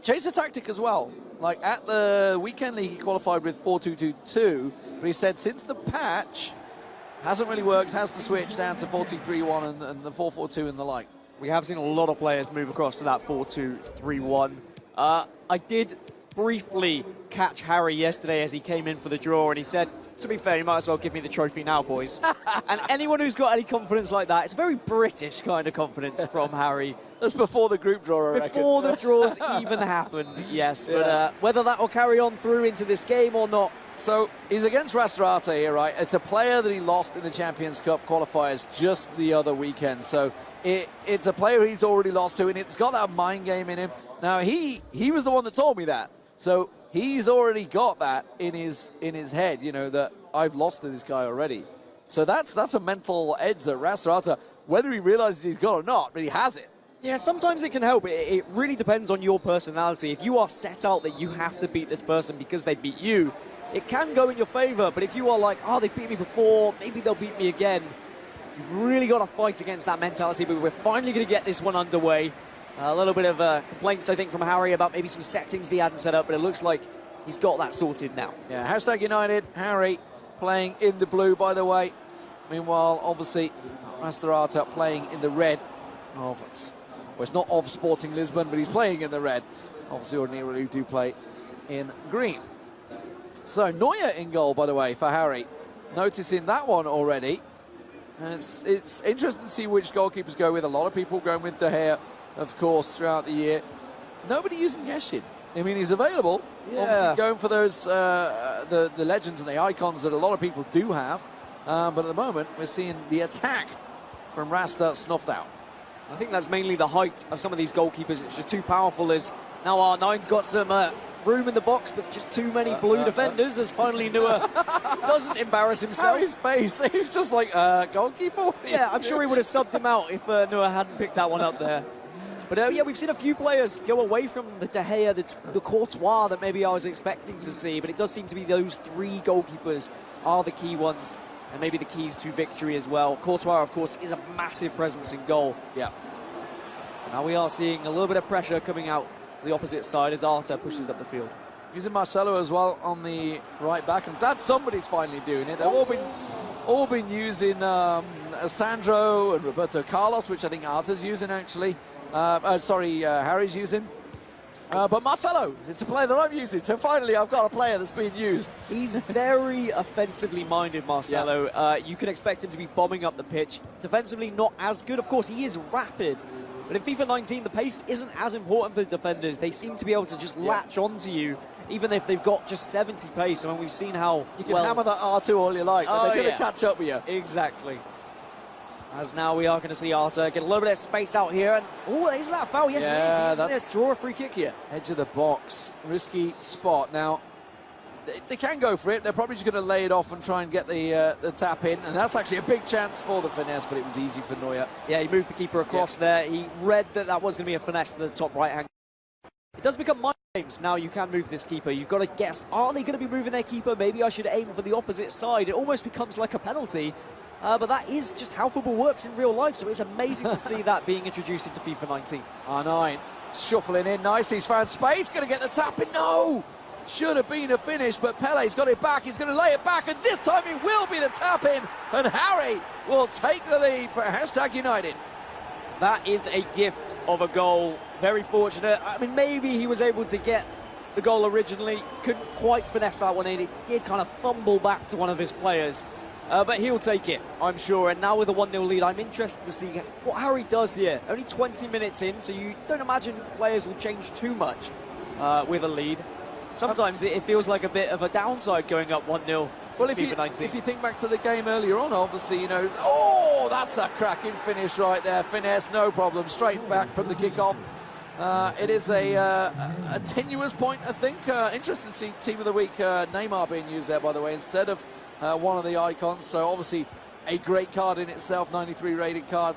changed the tactic as well. Like at the weekend league, he qualified with 4-2-2-2, but he said since the patch, hasn't really worked, has to switch down to 4-2-3-1 and the 4-4-2 and the like. We have seen a lot of players move across to that 4-2-3-1. I did briefly catch Harry yesterday as he came in for the draw, and he said, to be fair, you might as well give me the trophy now, boys. And anyone who's got any confidence like that, it's a very British kind of confidence from Harry. That's before the group draw, I reckon. Before the draws even happened, yes. Yeah. But whether that will carry on through into this game or not. So he's against RASTAARTUR here, right? It's a player that he lost in the Champions Cup qualifiers just the other weekend. So it's a player he's already lost to, and it's got that mind game in him. Now, he was the one that told me that. So he's already got that in his head, you know, that I've lost to this guy already. So that's a mental edge that RASTAARTUR, whether he realizes he's got or not, but he has it. Yeah, sometimes it can help. It really depends on your personality. If you are set out that you have to beat this person because they beat you, it can go in your favor. But if you are like, oh, they beat me before, maybe they'll beat me again, you've really got to fight against that mentality. But we're finally going to get this one underway. A little bit of complaints, I think, from Harry about maybe some settings he hadn't set up, but it looks like he's got that sorted now. Yeah, hashtag United, Harry playing in the blue, by the way. Meanwhile, obviously, RASTAARTUR playing in the red of, well, it's not of Sporting Lisbon, but he's playing in the red. Obviously, ordinarily do play in green. So, Neuer in goal, by the way, for Harry. Noticing that one already. And it's interesting to see which goalkeepers go with. A lot of people going with De Gea, of course, throughout the year. Nobody using Yeshin. I mean, he's available. Yeah. Obviously going for those, the legends and the icons that a lot of people do have. But at the moment, we're seeing the attack from Rasta snuffed out. I think that's mainly the height of some of these goalkeepers. It's just too powerful. As now R9's got some room in the box, but just too many blue defenders, as finally Neuer doesn't embarrass himself. His face, he was just like, goalkeeper? Yeah, I'm sure he would have subbed him out if Neuer hadn't picked that one up there. But yeah, we've seen a few players go away from the De Gea, the Courtois that maybe I was expecting to see, but it does seem to be those three goalkeepers are the key ones, and maybe the keys to victory as well. Courtois, of course, is a massive presence in goal. Yeah. Now we are seeing a little bit of pressure coming out the opposite side as Arta pushes up the field. Using Marcelo as well on the right back. I'm glad somebody's finally doing it. They've all been using Sandro and Roberto Carlos, which I think Arta's using actually. Harry's using. But Marcelo, it's a player that I'm using. So finally, I've got a player that's being used. He's very offensively minded, Marcelo. Yeah. You can expect him to be bombing up the pitch. Defensively, not as good. Of course, he is rapid. But in FIFA 19, the pace isn't as important for the defenders. They seem to be able to just latch onto you, even if they've got just 70 pace. I mean, we've seen how you can hammer that R2 all you like, but they're going to catch up with you. Exactly. As now we are going to see Arta get a little bit of space out here. And, oh, is that foul? Yes, it is. He's going to draw a free kick here. Edge of the box. Risky spot. Now, they can go for it. They're probably just going to lay it off and try and get the tap in. And that's actually a big chance for the finesse, but it was easy for Neuer. Yeah, he moved the keeper across there. He read that that was going to be a finesse to the top right hand. It does become mind games. Now you can move this keeper. You've got to guess, are they going to be moving their keeper? Maybe I should aim for the opposite side. It almost becomes like a penalty. But that is just how football works in real life, so it's amazing to see that being introduced into FIFA 19. R9 shuffling in nice. He's found space. Going to get the tap in. No! Should have been a finish, but Pele's got it back. He's going to lay it back, and this time it will be the tap in, and Harry will take the lead for hashtag United. That is a gift of a goal. Very fortunate. I mean, maybe he was able to get the goal originally. Couldn't quite finesse that one in. It did kind of fumble back to one of his players. But he'll take it, I'm sure. And now with a 1-0 lead, I'm interested to see what Harry does here. Only 20 minutes in, so you don't imagine players will change too much with a lead. Sometimes it feels like a bit of a downside going up 1-0. Well, if you think back to the game earlier on, obviously, you know, oh, that's a cracking finish right there. Finesse, no problem, straight back from the kickoff. It is a tenuous point, I think. Interesting to see Team of the Week Neymar being used there, by the way, instead of one of the icons. So obviously a great card in itself, 93 rated card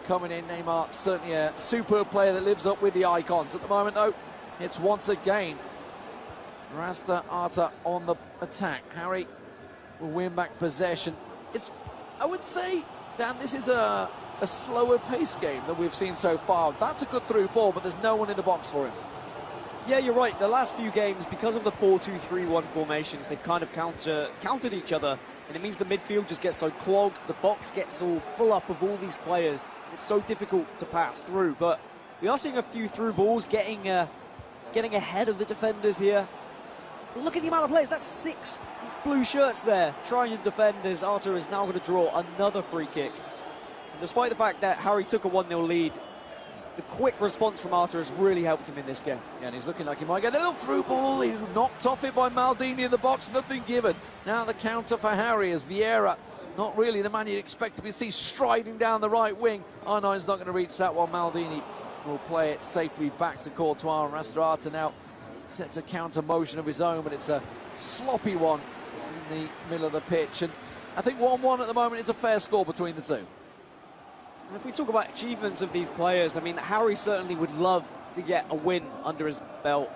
coming in. Neymar, certainly a superb player that lives up with the icons. At the moment, though, it's once again RASTAARTUR on the attack. Harry will win back possession. I would say, Dan, this is a slower pace game than we've seen so far. That's a good through ball, but there's no one in the box for him. Yeah, you're right. The last few games, because of the 4-2-3-1 formations, they've kind of countered each other, and it means the midfield just gets so clogged, the box gets all full up of all these players. It's so difficult to pass through, but we are seeing a few through balls getting ahead of the defenders here. But look at the amount of players. That's 6 blue shirts there trying to defend as Arthur is now going to draw another free kick. And despite the fact that Harry took a 1-0 lead, the quick response from Arthur has really helped him in this game. Yeah, and he's looking like he might get a little through ball. He's knocked off it by Maldini in the box, nothing given. Now the counter for Harry as Vieira, not really the man you'd expect to be seen striding down the right wing. Oh no, he's not going to reach that one. Maldini will play it safely back to Courtois, and Rastarata now sets a counter motion of his own, but it's a sloppy one in the middle of the pitch. And I think 1-1 at the moment is a fair score between the two. And if we talk about achievements of these players, I mean, Harry certainly would love to get a win under his belt.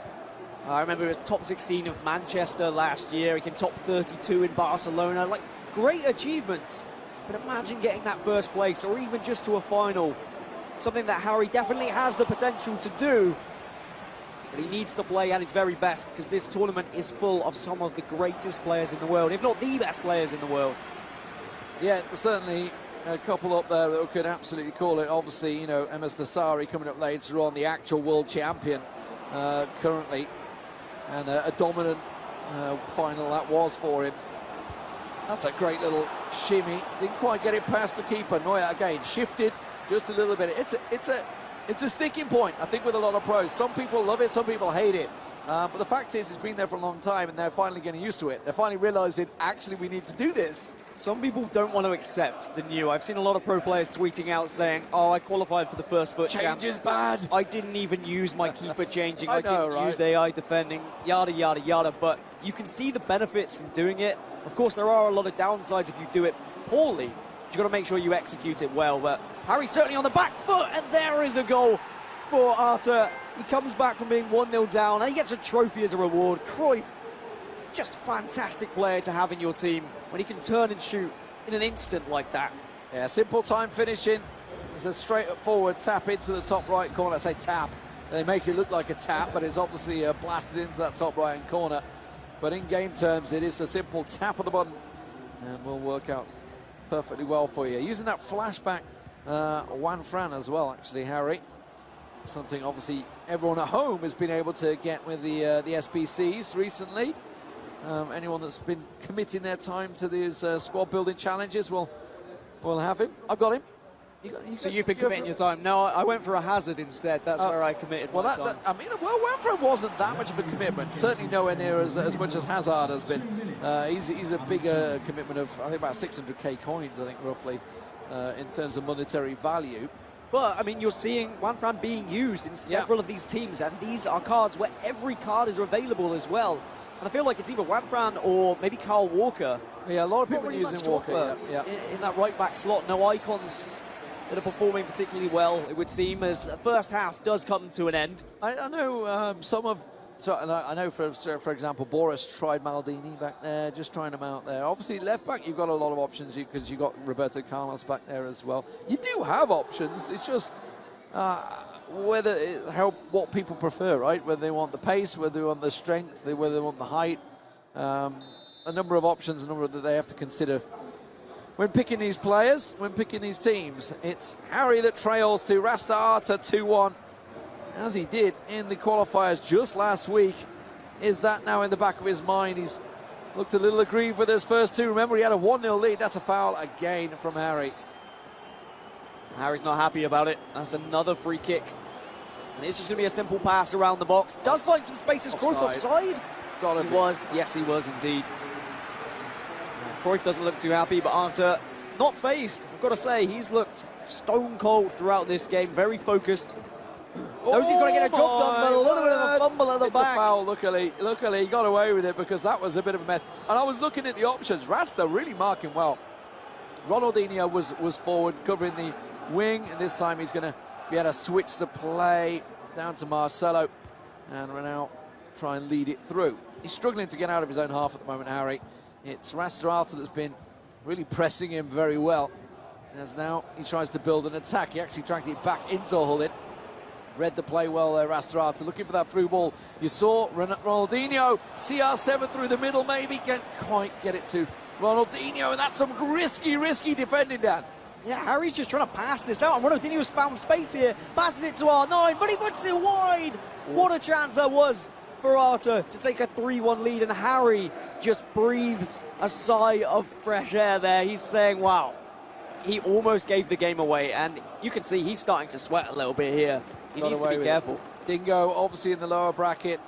I remember he was top 16 of Manchester last year. He came top 32 in Barcelona. Like, great achievements. But imagine getting that first place or even just to a final. Something that Harry definitely has the potential to do. But he needs to play at his very best because this tournament is full of some of the greatest players in the world, if not the best players in the world. Yeah, certainly a couple up there that could absolutely call it. Obviously, you know, Emas Dasari coming up later on, the actual world champion currently. And a dominant final that was for him. That's a great little shimmy. Didn't quite get it past the keeper. Neuer again shifted just a little bit. It's a sticking point, I think, with a lot of pros. Some people love it, some people hate it. But the fact is, it's been there for a long time, and they're finally getting used to it. They're finally realizing, actually, we need to do this. Some people don't want to accept the new. I've seen a lot of pro players tweeting out saying, oh, I qualified for the first FUT Change champs. is bad. I didn't even use my keeper changing. I know, didn't right? use AI defending, yada, yada, yada. But you can see the benefits from doing it. Of course, there are a lot of downsides if you do it poorly. But you've got to make sure you execute it well. But Harry's certainly on the back foot, and there is a goal for Arthur. He comes back from being 1-0 down, and he gets a trophy as a reward. Cruyff, just fantastic player to have in your team when he can turn and shoot in an instant like that. Yeah, simple time finishing. It's a straightforward tap into the top right corner. I say tap. They make it look like a tap, but it's obviously blasted into that top right-hand corner. But in game terms, it is a simple tap of the button, and will work out perfectly well for you. Using that flashback Juan Fran as well, actually, Harry. Something obviously everyone at home has been able to get with the SBCs recently. Anyone that's been committing their time to these squad building challenges will have him. I've got him. So you've been committing your time. No, I went for a hazard instead. That's where I committed my time. I mean, well, Wanfred wasn't that much of a commitment. Certainly nowhere near as much as Hazard has been. He's a bigger commitment of, I think, about 600k coins, I think, roughly, in terms of monetary value. But, I mean, you're seeing Juan Fran being used in several of these teams, and these are cards where every card is available as well. And I feel like it's either Juan Fran or maybe Kyle Walker. Yeah, a lot of people really are using Walker. In that right-back slot. No icons that are performing particularly well, it would seem, as the first half does come to an end. I know some of... So I know, for example, Boris tried Maldini back there, just trying him out there. Obviously, left back, you've got a lot of options because you've got Roberto Carlos back there as well. You do have options. It's just what people prefer, right? Whether they want the pace, whether they want the strength, whether they want the height. A number of options, a number that they have to consider when picking these players, when picking these teams. It's Harry that trails to Rastarta 2-1. As he did in the qualifiers just last week. Is that now in the back of his mind? He's looked a little aggrieved with his first two. Remember, he had a 1-0 lead. That's a foul again from Harry. Harry's not happy about it. That's another free kick. And it's just going to be a simple pass around the box. Does find some spaces. Cruyff offside? He was. Yes, he was indeed. Cruyff doesn't look too happy, but Arthur not phased. I've got to say, he's looked stone cold throughout this game. Very focused. Knows he's got to get a job done, but a little bit of a fumble at the back. It's a foul, luckily he got away with it because that was a bit of a mess. And I was looking at the options. Rasta really marking well. Ronaldinho was forward, covering the wing, and this time he's going to be able to switch the play down to Marcelo, and we're now try and lead it through. He's struggling to get out of his own half at the moment, Harry. It's Rastarata that's been really pressing him very well. As now he tries to build an attack. He actually dragged it back into Hullin. Read the play well there, Rastararta, looking for that through ball. You saw Ronaldinho, CR7 through the middle, maybe can't quite get it to Ronaldinho, and that's some risky defending, Dan. Yeah, Harry's just trying to pass this out, and Ronaldinho's found space here, passes it to R9, but he puts it wide. What a chance that was for Arta to take a 3-1 lead, and Harry just breathes a sigh of fresh air there. He's saying, wow, he almost gave the game away, and you can see he's starting to sweat a little bit here. He needs to be careful. Dingo obviously in the lower bracket,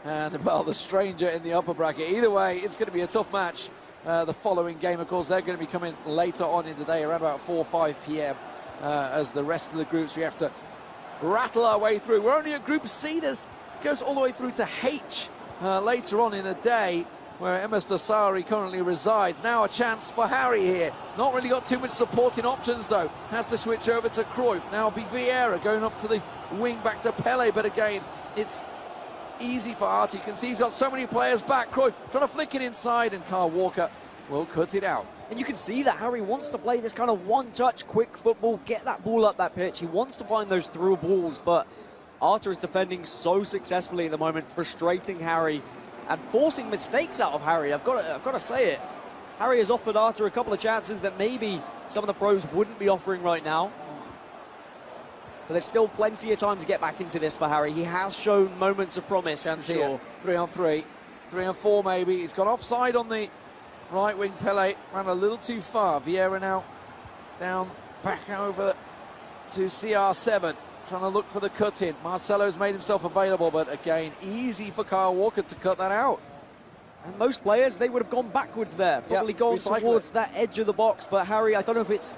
and well, the stranger in the upper bracket. Either way, it's going to be a tough match. The following game, of course, they're going to be coming later on in the day, around about 4 or 5 p.m. As the rest of the groups we have to rattle our way through. We're only at Group C. This goes all the way through to H later on in the day, where MS Dasari currently resides. Now a chance for Harry here. Not really got too much supporting options, though. Has to switch over to Cruyff. Now it'll be Vieira going up to the wing, back to Pele, but again, it's easy for Artie. You can see he's got so many players back. Cruyff trying to flick it inside, and Kyle Walker will cut it out. And you can see that Harry wants to play this kind of one-touch, quick football, get that ball up that pitch. He wants to find those through balls, but Arta is defending so successfully at the moment, frustrating Harry and forcing mistakes out of Harry. I've got to say it. Harry has offered Arta a couple of chances that maybe some of the pros wouldn't be offering right now. But there's still plenty of time to get back into this for Harry. He has shown moments of promise. Chance for here. sure. 3 on 3. 3 on 4 maybe. He's got offside on the right wing. Pele ran a little too far. Vieira now down, back over to CR7. Trying to look for the cut-in. Marcelo's made himself available, but again, easy for Kyle Walker to cut that out. And most players, they would have gone backwards there. Probably gone towards that edge of the box. But Harry, I don't know if it's...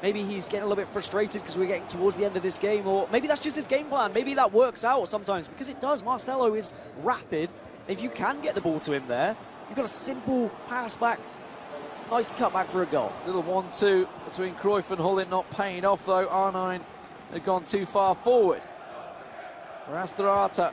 Maybe he's getting a little bit frustrated because we're getting towards the end of this game, or maybe that's just his game plan. Maybe that works out sometimes, because it does. Marcelo is rapid. If you can get the ball to him there, you've got a simple pass back. Nice cutback for a goal. Little 1-2 between Cruyff and Hullet, not paying off though. R9 had gone too far forward. Rastararta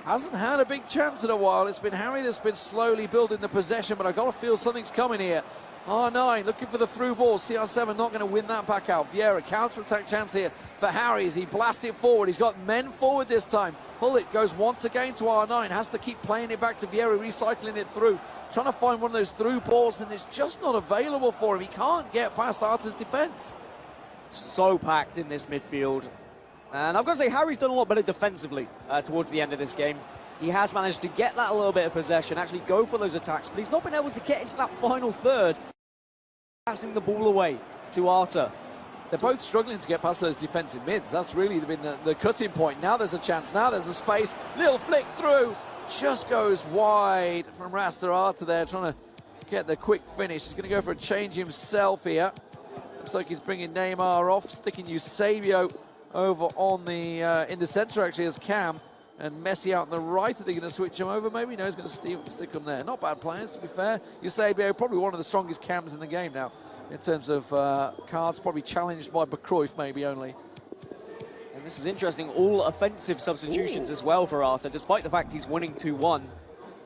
hasn't had a big chance in a while. It's been Harry that's been slowly building the possession, but I've got to feel something's coming here. R9 looking for the through ball. CR7 not going to win that back out. Vieira, counter-attack chance here for Harry as he blasts it forward. He's got men forward this time. Hullet goes once again to R9. Has to keep playing it back to Vieira, recycling it through. Trying to find one of those through balls, and it's just not available for him. He can't get past Arta's defence. So packed in this midfield. And I've got to say, Harry's done a lot better defensively towards the end of this game. He has managed to get that little bit of possession, actually go for those attacks, but he's not been able to get into that final third. Passing the ball away to Arta. They're both struggling to get past those defensive mids. That's really been the cutting point. Now there's a chance. Now there's a space. Little flick through. Just goes wide from Rastararta there, trying to get the quick finish. He's going to go for a change himself here. Looks like he's bringing Neymar off, sticking Eusebio over on the in the centre actually as Cam, and Messi out on the right. Are they going to switch him over maybe? No, he's going to stick him there. Not bad players, to be fair. Eusebio, probably one of the strongest Cams in the game now in terms of cards, probably challenged by Cruyff maybe only. And this is interesting, all offensive substitutions as well for Arta, despite the fact he's winning 2-1.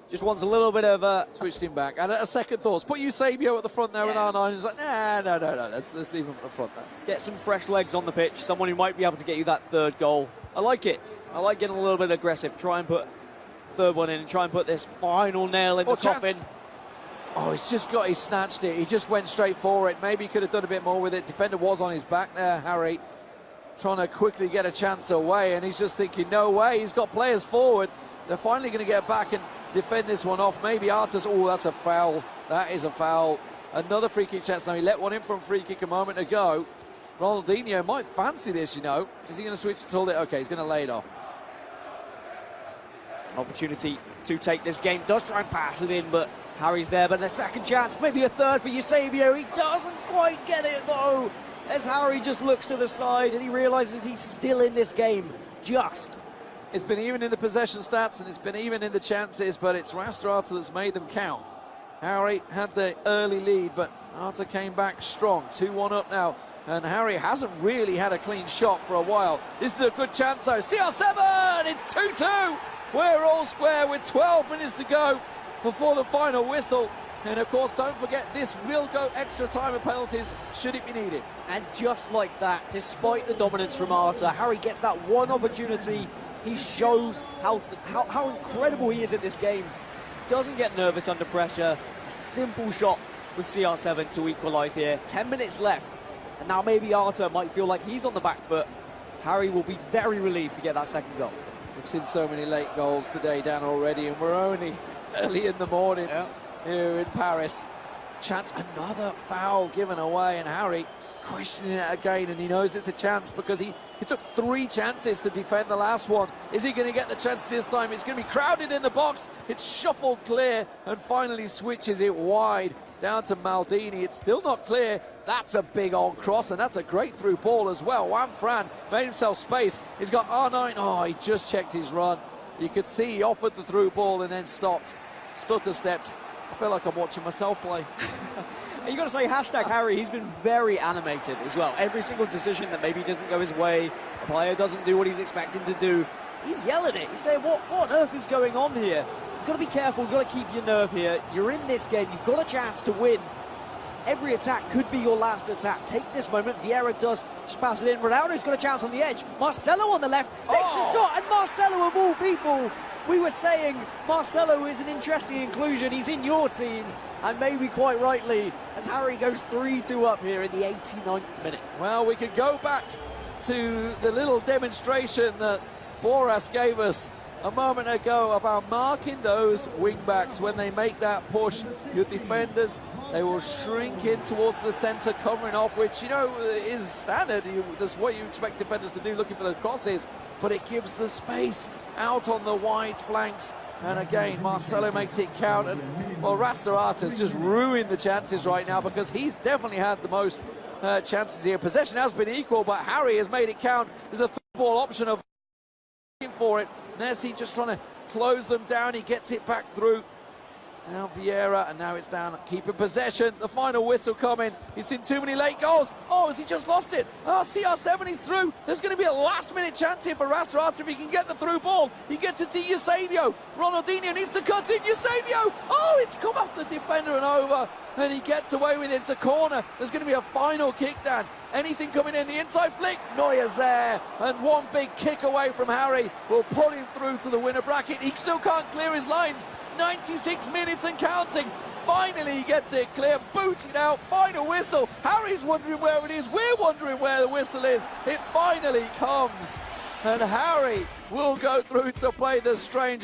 Just wants a little bit of switched him back. And a second thoughts. Put Eusebio at the front there with R9. He's like, no. Let's leave him at the front there. Get some fresh legs on the pitch. Someone who might be able to get you that third goal. I like it. I like getting a little bit aggressive. Try and put third one in and try and put this final nail in the coffin. Oh, he's snatched it. He just went straight for it. Maybe he could have done a bit more with it. Defender was on his back there, Harry. Trying to quickly get a chance away, and he's just thinking, no way. He's got players forward. They're finally going to get back and defend this one off. Maybe Arta's, oh, that's a foul. That is a foul. Another free kick chance. Now, he let one in from free kick a moment ago. Ronaldinho might fancy this, you know. Is he going to switch to it? Okay, he's going to lay it off. An opportunity to take this game. Does try and pass it in, but Harry's there. But a second chance, maybe a third for Eusebio. He doesn't quite get it, though. As Harry just looks to the side and he realises he's still in this game. Just. It's been even in the possession stats and it's been even in the chances, but it's Rastararta that's made them count. Harry had the early lead, but Arta came back strong. 2-1 up now, and Harry hasn't really had a clean shot for a while. This is a good chance, though. CR7! It's 2-2! We're all square with 12 minutes to go before the final whistle. And of course, don't forget, this will go extra time and penalties should it be needed. And just like that, despite the dominance from Arta, Harry gets that one opportunity. He shows how incredible he is at this game. Doesn't get nervous under pressure. A simple shot with CR7 to equalise here. 10 minutes left. And now maybe Arta might feel like he's on the back foot. Harry will be very relieved to get that second goal. We've seen so many late goals today, Dan, already, and we're only early in the morning here in Paris. Chance, another foul given away, and Harry questioning it again, and he knows it's a chance because he took 3 chances to defend the last one. Is he going to get the chance this time? It's going to be crowded in the box. It's shuffled clear and finally switches it wide down to Maldini. It's still not clear. That's a big old cross, and that's a great through ball as well. Juan Fran made himself space. He's got R9. Oh, he just checked his run. You could see he offered the through ball and then stopped. Stutter-stepped. I feel like I'm watching myself play. You got to say, hashtag Harry, he's been very animated as well. Every single decision that maybe doesn't go his way, a player doesn't do what he's expecting to do, he's yelling it. He's saying, what on earth is going on here? You've got to be careful, you've got to keep your nerve here. You're in this game, you've got a chance to win. Every attack could be your last attack. Take this moment. Vieira does just pass it in. Ronaldo's got a chance on the edge. Marcelo on the left takes the shot, and Marcelo of all people. We were saying Marcelo is an interesting inclusion. He's in your team, and maybe quite rightly, as Harry goes 3-2 up here in the 89th minute. Well, we could go back to the little demonstration that Boras gave us a moment ago about marking those wing-backs when they make that push. Your defenders, they will shrink in towards the centre, covering off, which, you know, is standard. That's what you expect defenders to do, looking for those crosses, but it gives the space out on the wide flanks. And again, Marcelo makes it count. And, well, Rastarartu's just ruined the chances right now because he's definitely had the most chances here. Possession has been equal, but Harry has made it count. There's a ball option of for it. Messi just trying to close them down. He gets it back through. Now Vieira, and now it's down, keeping possession. The final whistle coming. He's seen too many late goals. Oh, has he just lost it? Oh, CR7 is through. There's going to be a last-minute chance here for Rastarartu if he can get the through ball. He gets it to Eusebio. Ronaldinho needs to cut in. Eusebio! Oh, it's come off the defender and over. And he gets away with it. It's a corner. There's going to be a final kick, Dan. Anything coming in, the inside flick, Neuer's there, and one big kick away from Harry will pull him through to the winner bracket. He still can't clear his lines. 96 minutes and counting. Finally he gets it clear, booted out, final whistle. Harry's wondering where it is, we're wondering where the whistle is. It finally comes, and Harry will go through to play the stranger.